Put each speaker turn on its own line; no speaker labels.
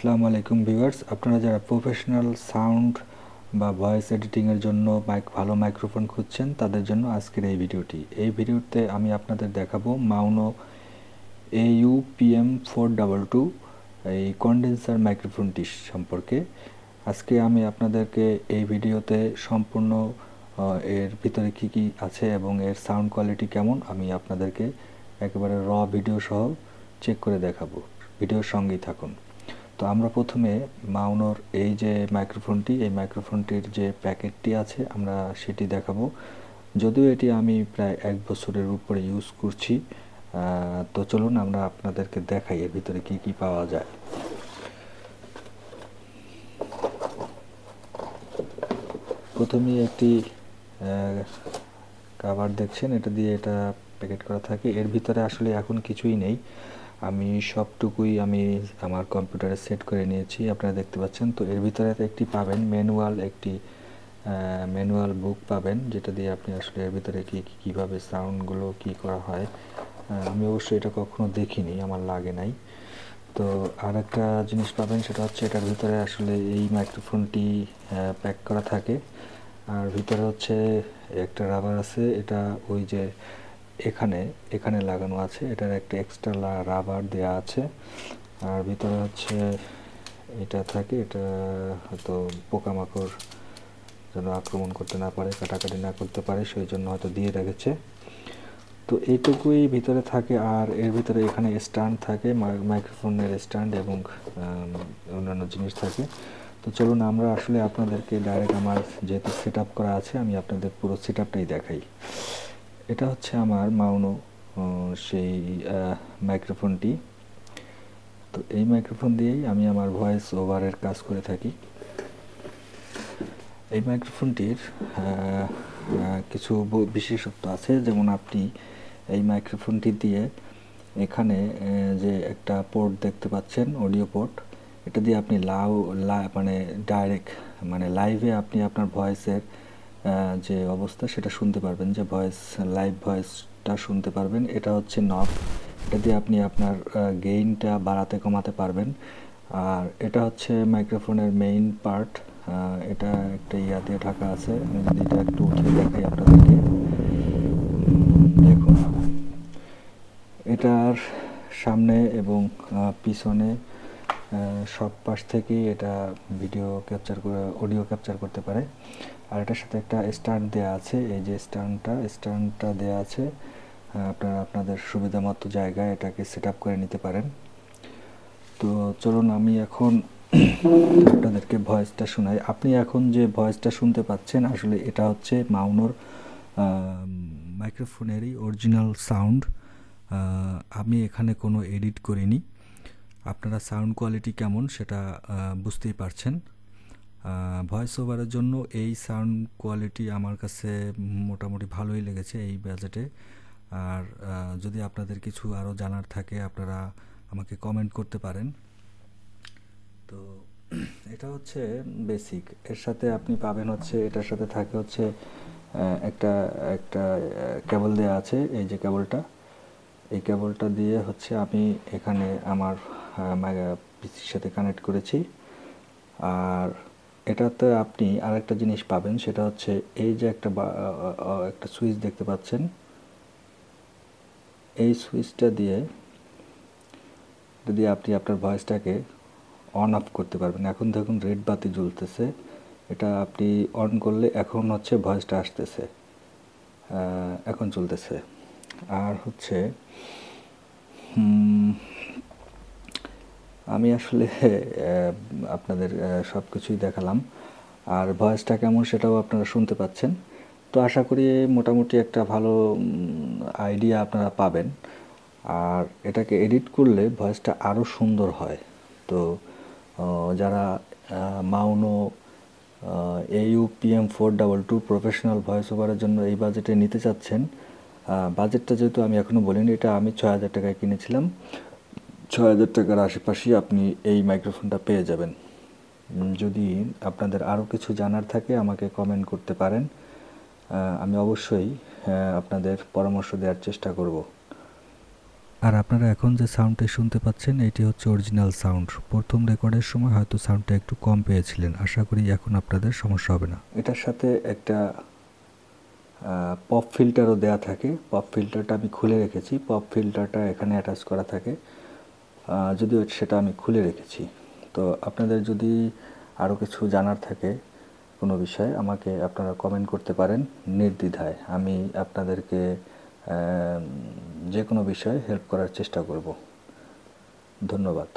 আসসালামু আলাইকুম ভিউয়ার্স, আপনারা যারা প্রফেশনাল সাউন্ড বা ভয়েস এডিটিংয়ের জন্য ভালো মাইক্রোফোন খুঁজছেন তাদের জন্য আজকের এই ভিডিওটি। এই ভিডিওতে আমি আপনাদের দেখাবো মাউনো AU-PM422 এই কন্ডেন্সার মাইক্রোফোনটি সম্পর্কে। আজকে আমি আপনাদেরকে এই ভিডিওতে সম্পূর্ণ এর ভিতরে কি আছে এবং এর সাউন্ড কোয়ালিটি কেমন আমি আপনাদেরকে একেবারে র ভিডিও সহ চেক করে দেখাবো। ভিডিওর সঙ্গেই থাকুন। তো আমরা প্রথমে মাউনোর এই যে মাইক্রোফোনটি, এই মাইক্রোফোনটির যে প্যাকেটটি আছে আমরা সেটি দেখাবো। যদিও এটি আমি প্রায় 1 বছরের উপরে ইউজ করছি, তো চলুন আমরা আপনাদেরকে দেখাই এর ভিতরে কি পাওয়া যায়। প্রথমেই একটি কভার দেখছেন, এটা দিয়ে এটা প্যাকেট করা থাকে। এর ভিতরে আসলে এখন কিছুই নেই, আমি সবটুকুই আমার কম্পিউটারে সেট করে নিয়েছি, আপনারা দেখতে পাচ্ছেন। তো এর ভিতরে একটি পাবেন ম্যানুয়াল বুক পাবেন, যেটা দিয়ে আপনি আসলে এর ভিতরে কীভাবে সাউন্ডগুলো করা হয়। আমি অবশ্যই এটা কখনো দেখিনি, আমার লাগে নাই। তো আর একটা জিনিস পাবেন, সেটা হচ্ছে এটার ভিতরে আসলে এই মাইক্রোফোনটি প্যাক করা থাকে, আর ভিতরে হচ্ছে একটা রাবার আছে, এটা ওই যে এখানে লাগানো আছে, এটার একটা এক্সট্রা রাবার দেয়া আছে। আর ভিতরে হচ্ছে এটা থাকে, এটা হয়তো পোকামাকড় যেন আক্রমণ করতে না পারে, কাটাকাটি না করতে পারে, সেই জন্য হয়তো দিয়ে রেখেছে। তো এইটুকুই ভিতরে থাকে। আর এর ভিতরে এখানে স্ট্যান্ড থাকে, মাইক্রোফোনের স্ট্যান্ড এবং অন্যান্য জিনিস থাকে। তো চলুন আমরা আসলে আপনাদেরকে ডাইরেক্ট আমার যেহেতু সেট আপ করা আছে, আমি আপনাদের পুরো সেট আপটাই দেখাই। এটা হচ্ছে আমার মাউনো সেই মাইক্রোফোনটি। তো এই মাইক্রোফোন দিয়েই আমি আমার ভয়েস ওভারের কাজ করে থাকি। এই মাইক্রোফোনটির কিছু বিশেষত্ব আছে, যেমন আপনি এই মাইক্রোফোনটি দিয়ে এখানে যে একটা পোর্ট দেখতে পাচ্ছেন, অডিও পোর্ট, এটা দিয়ে আপনি মানে ডাইরেক্ট মানে লাইভে আপনি আপনার ভয়েসের যে অবস্থা সেটা শুনতে পারবেন, যে লাইভ ভয়েসটা শুনতে পারবেন। এটা হচ্ছে নব, এটা দিয়ে আপনি আপনার গেইনটা বাড়াতে কমাতে পারবেন। আর এটা হচ্ছে মাইক্রোফোনের মেইন পার্ট, এটা একটা দিয়ে ঢাকা আছে। আমি যদি এটা একটু উঠিয়ে দেখাই আপনাদেরকে, দেখুন এটার সামনে এবং পিছনে সব পাশ থেকেই এটা অডিও ক্যাপচার করতে পারে। আর এটার সাথে একটা স্ট্যান্ড দেওয়া আছে, এই যে স্ট্যান্ডটা দেওয়া আছে, আপনারা আপনাদের সুবিধা মতো জায়গায় এটাকে সেট আপ করে নিতে পারেন। তো চলুন আমি এখন আপনাদেরকে ভয়েসটা শোনাই। আপনি এখন যে ভয়েসটা শুনতে পাচ্ছেন আসলে এটা হচ্ছে মাউনোর মাইক্রোফোনেরই অরিজিনাল সাউন্ড। আমি এখানে কোনো এডিট করিনি। আপনারা সাউন্ড কোয়ালিটি কেমন সেটা বুঝতেই পারছেন। ভয়েস ওভারের জন্য এই সাউন্ড কোয়ালিটি আমার কাছে মোটামুটি ভালোই লেগেছে এই বাজেটে। আর যদি আপনাদের কিছু আরও জানার থাকে আপনারা আমাকে কমেন্ট করতে পারেন। তো এটা হচ্ছে বেসিক। এর সাথে আপনি পাবেন হচ্ছে, এটার সাথে থাকে হচ্ছে একটা কেবল দেওয়া আছে, এই যে কেবলটা, এই কেবলটা দিয়ে হচ্ছে আমি এখানে আমার পিসির সাথে কানেক্ট করেছি। আর এটাতে আপনি আরেকটা জিনিস পাবেন, সেটা হচ্ছে এই যে একটা সুইচ দেখতে পাচ্ছেন, এই সুইচটা দিয়ে আপনি আপনার ভয়েসটাকে অন অফ করতে পারবেন। এখন দেখুন রেড বাতি জ্বলতেছে, এটা আপনি অন করলে এখন হচ্ছে ভয়েসটা আসতেছে, এখন চলতেছে। আর হচ্ছে আমি আসলে আপনাদের সব কিছুই দেখালাম, আর ভয়েসটা কেমন সেটাও আপনারা শুনতে পাচ্ছেন। তো আশা করি মোটামুটি একটা ভালো আইডিয়া আপনারা পাবেন। আর এটাকে এডিট করলে ভয়েসটা আরও সুন্দর হয়। তো যারা মাউনো AU-PM422 প্রফেশনাল ভয়েস ওভারের জন্য এই বাজেটে নিতে চাচ্ছেন, বাজেটটা যেহেতু আমি এখনও বলিনি, এটা আমি ৬,০০০ টাকায় কিনেছিলাম, ৬,০০০ টাকার আশেপাশেই আপনি এই মাইক্রোফোনটা পেয়ে যাবেন। যদি আপনাদের আরও কিছু জানার থাকে আমাকে কমেন্ট করতে পারেন, আমি অবশ্যই আপনাদের পরামর্শ দেওয়ার চেষ্টা করব। আর আপনারা এখন যে সাউন্ডটা শুনতে পাচ্ছেন এটি হচ্ছে অরিজিনাল সাউন্ড। প্রথম রেকর্ডের সময় হয়তো সাউন্ডটা একটু কম পেয়েছিলেন, আশা করি এখন আপনাদের সমস্যা হবে না। এটার সাথে একটা পপ ফিল্টারও দেয়া থাকে। পপ ফিল্টারটা আমি খুলে রেখেছি, পপ ফিল্টারটা এখানে অ্যাটাচ করা থাকে, যদিও সেটা আমি খুলে রেখেছি। তো আপনাদের যদি আরও কিছু জানার থাকে কোনো বিষয়ে আমাকে আপনারা কমেন্ট করতে পারেন নির্দ্বিধায়। আমি আপনাদেরকে যে কোনো বিষয়ে হেল্প করার চেষ্টা করব। ধন্যবাদ।